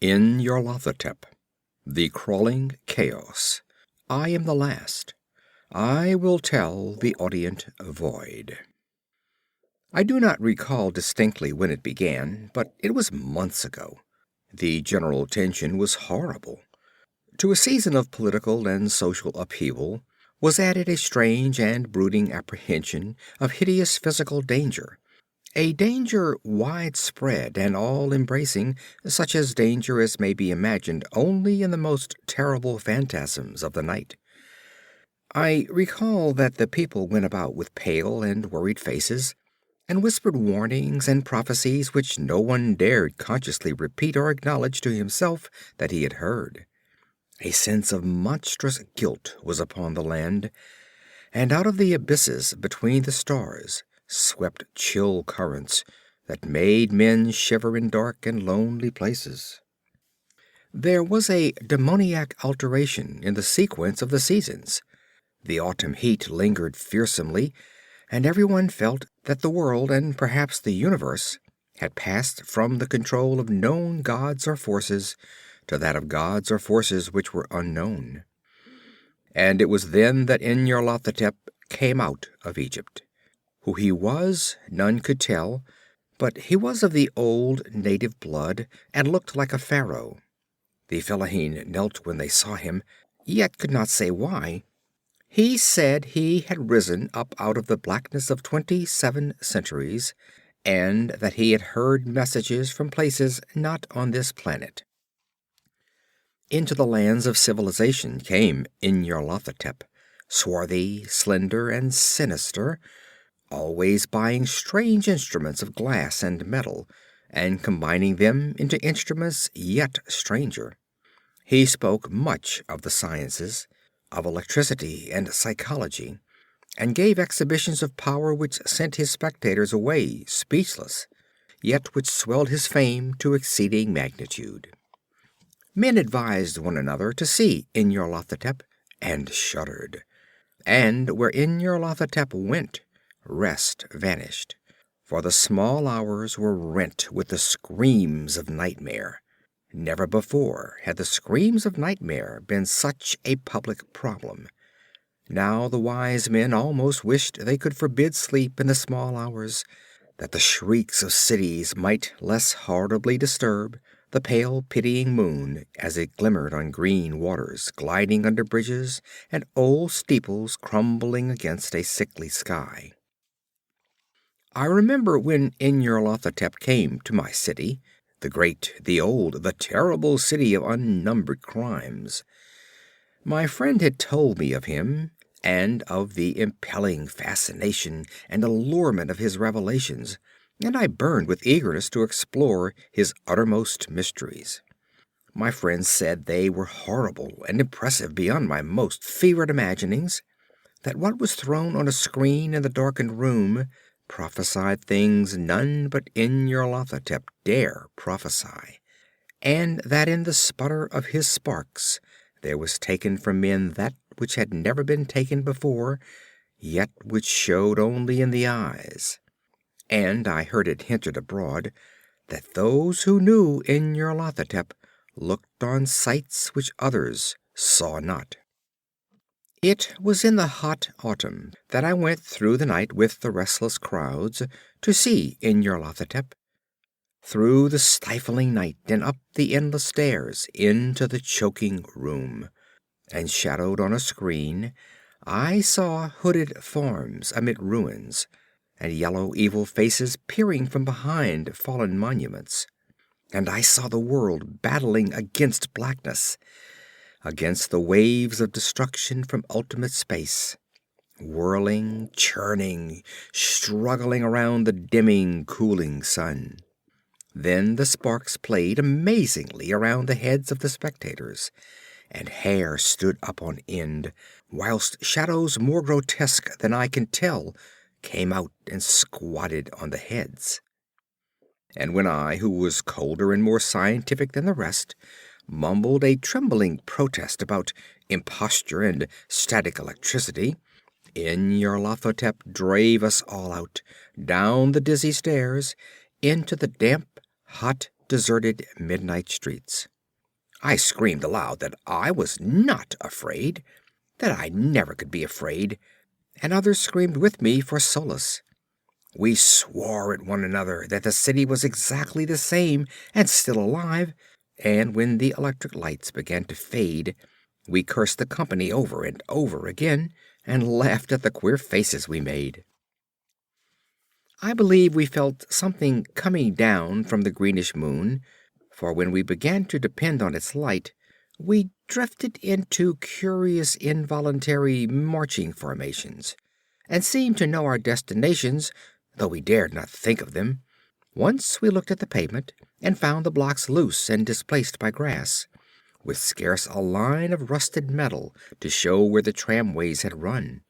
In Nyarlathotep, the crawling chaos. I am the last. I will tell the audient void. I do not recall distinctly when it began, but it was months ago. The general tension was horrible. To a season of political and social upheaval was added a strange and brooding apprehension of hideous physical danger. A danger widespread and all-embracing, such as danger as may be imagined only in the most terrible phantasms of the night. I recall that the people went about with pale and worried faces, and whispered warnings and prophecies which no one dared consciously repeat or acknowledge to himself that he had heard. A sense of monstrous guilt was upon the land, and out of the abysses between the stars swept chill currents that made men shiver in dark and lonely places. There was a demoniac alteration in the sequence of the seasons. The autumn heat lingered fearsomely, and everyone felt that the world, and perhaps the universe, had passed from the control of known gods or forces to that of gods or forces which were unknown. And it was then that Nyarlathotep came out of Egypt. Who he was, none could tell, but he was of the old native blood, and looked like a pharaoh. The Fellahin knelt when they saw him, yet could not say why. He said he had risen up out of the blackness of 27 centuries, and that he had heard messages from places not on this planet. Into the lands of civilization came Nyarlathotep, swarthy, slender, and sinister, always buying strange instruments of glass and metal, and combining them into instruments yet stranger. He spoke much of the sciences, of electricity and psychology, and gave exhibitions of power which sent his spectators away speechless, yet which swelled his fame to exceeding magnitude. Men advised one another to see Nyarlathotep, and shuddered. And where Nyarlathotep went, rest vanished, for the small hours were rent with the screams of nightmare. Never before had the screams of nightmare been such a public problem. Now the wise men almost wished they could forbid sleep in the small hours, that the shrieks of cities might less horribly disturb the pale pitying moon as it glimmered on green waters gliding under bridges and old steeples crumbling against a sickly sky. I remember when Nyarlathotep came to my city, the great, the old, the terrible city of unnumbered crimes. My friend had told me of him, and of the impelling fascination and allurement of his revelations, and I burned with eagerness to explore his uttermost mysteries. My friend said they were horrible and impressive beyond my most fevered imaginings, that what was thrown on a screen in the darkened room prophesied things none but Nyarlathotep dare prophesy, and that in the sputter of his sparks there was taken from men that which had never been taken before, yet which showed only in the eyes. And I heard it hinted abroad that those who knew Nyarlathotep looked on sights which others saw not. It was in the hot autumn that I went through the night with the restless crowds to see Nyarlathotep. Through the stifling night and up the endless stairs into the choking room, and shadowed on a screen, I saw hooded forms amid ruins, and yellow evil faces peering from behind fallen monuments. And I saw the world battling against blackness, against the waves of destruction from ultimate space, whirling, churning, struggling around the dimming, cooling sun. Then the sparks played amazingly around the heads of the spectators, and hair stood up on end, whilst shadows more grotesque than I can tell came out and squatted on the heads. And when I, who was colder and more scientific than the rest, mumbled a trembling protest about imposture and static electricity, Nyarlathotep drave us all out, down the dizzy stairs, into the damp, hot, deserted midnight streets. I screamed aloud that I was not afraid, that I never could be afraid, and others screamed with me for solace. We swore at one another that the city was exactly the same and still alive, and when the electric lights began to fade, we cursed the company over and over again, and laughed at the queer faces we made. I believe we felt something coming down from the greenish moon, for when we began to depend on its light, we drifted into curious involuntary marching formations, and seemed to know our destinations, though we dared not think of them. Once we looked at the pavement, and found the blocks loose and displaced by grass, with scarce a line of rusted metal to show where the tramways had run.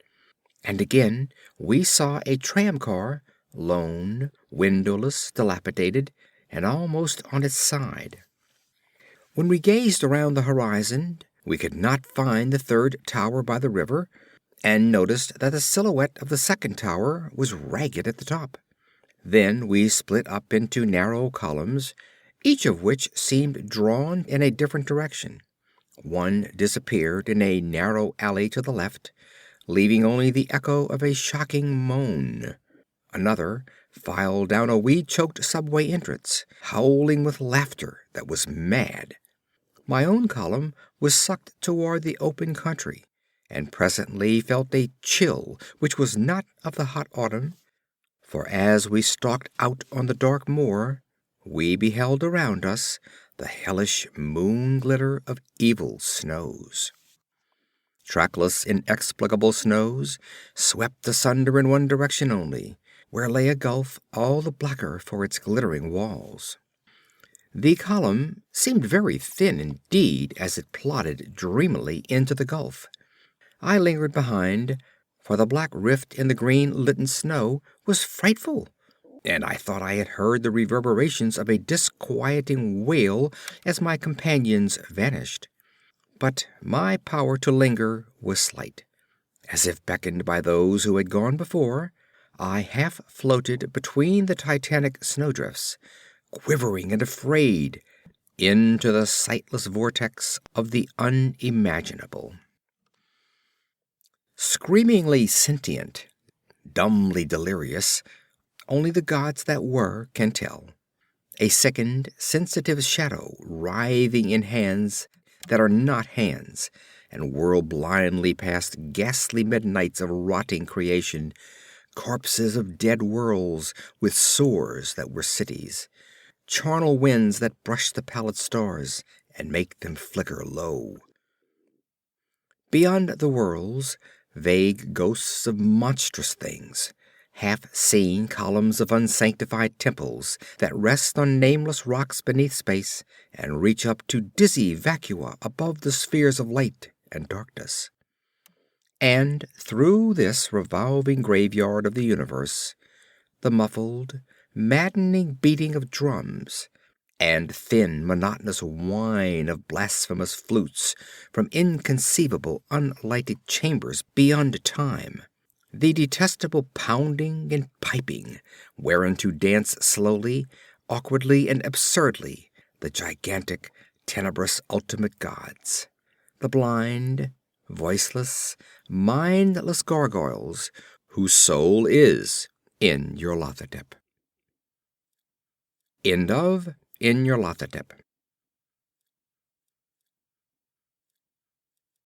And again we saw a tram-car, lone, windowless, dilapidated, and almost on its side. When we gazed around the horizon, we could not find the third tower by the river, and noticed that the silhouette of the second tower was ragged at the top. Then we split up into narrow columns, each of which seemed drawn in a different direction. One disappeared in a narrow alley to the left, leaving only the echo of a shocking moan. Another filed down a weed-choked subway entrance, howling with laughter that was mad. My own column was sucked toward the open country, and presently felt a chill which was not of the hot autumn, for as we stalked out on the dark moor, we beheld around us the hellish moon-glitter of evil snows. Trackless, inexplicable snows swept asunder in one direction only, where lay a gulf all the blacker for its glittering walls. The column seemed very thin indeed as it plodded dreamily into the gulf. I lingered behind, for the black rift in the green-litten snow was frightful, and I thought I had heard the reverberations of a disquieting wail as my companions vanished. But my power to linger was slight. As if beckoned by those who had gone before, I half floated between the titanic snowdrifts, quivering and afraid, into the sightless vortex of the unimaginable. Screamingly sentient, dumbly delirious, only the gods that were can tell. A sickened, sensitive shadow writhing in hands that are not hands, and whirl blindly past ghastly midnights of rotting creation, corpses of dead worlds with sores that were cities, charnel winds that brush the pallid stars and make them flicker low. Beyond the worlds, vague ghosts of monstrous things, half-seen columns of unsanctified temples that rest on nameless rocks beneath space and reach up to dizzy vacua above the spheres of light and darkness. And through this revolving graveyard of the universe, the muffled, maddening beating of drums, and thin, monotonous whine of blasphemous flutes from inconceivable, unlighted chambers beyond time, the detestable pounding and piping whereunto dance slowly, awkwardly, and absurdly the gigantic, tenebrous ultimate gods, the blind, voiceless, mindless gargoyles whose soul is in Nyarlathotep. End of Nyarlathotep.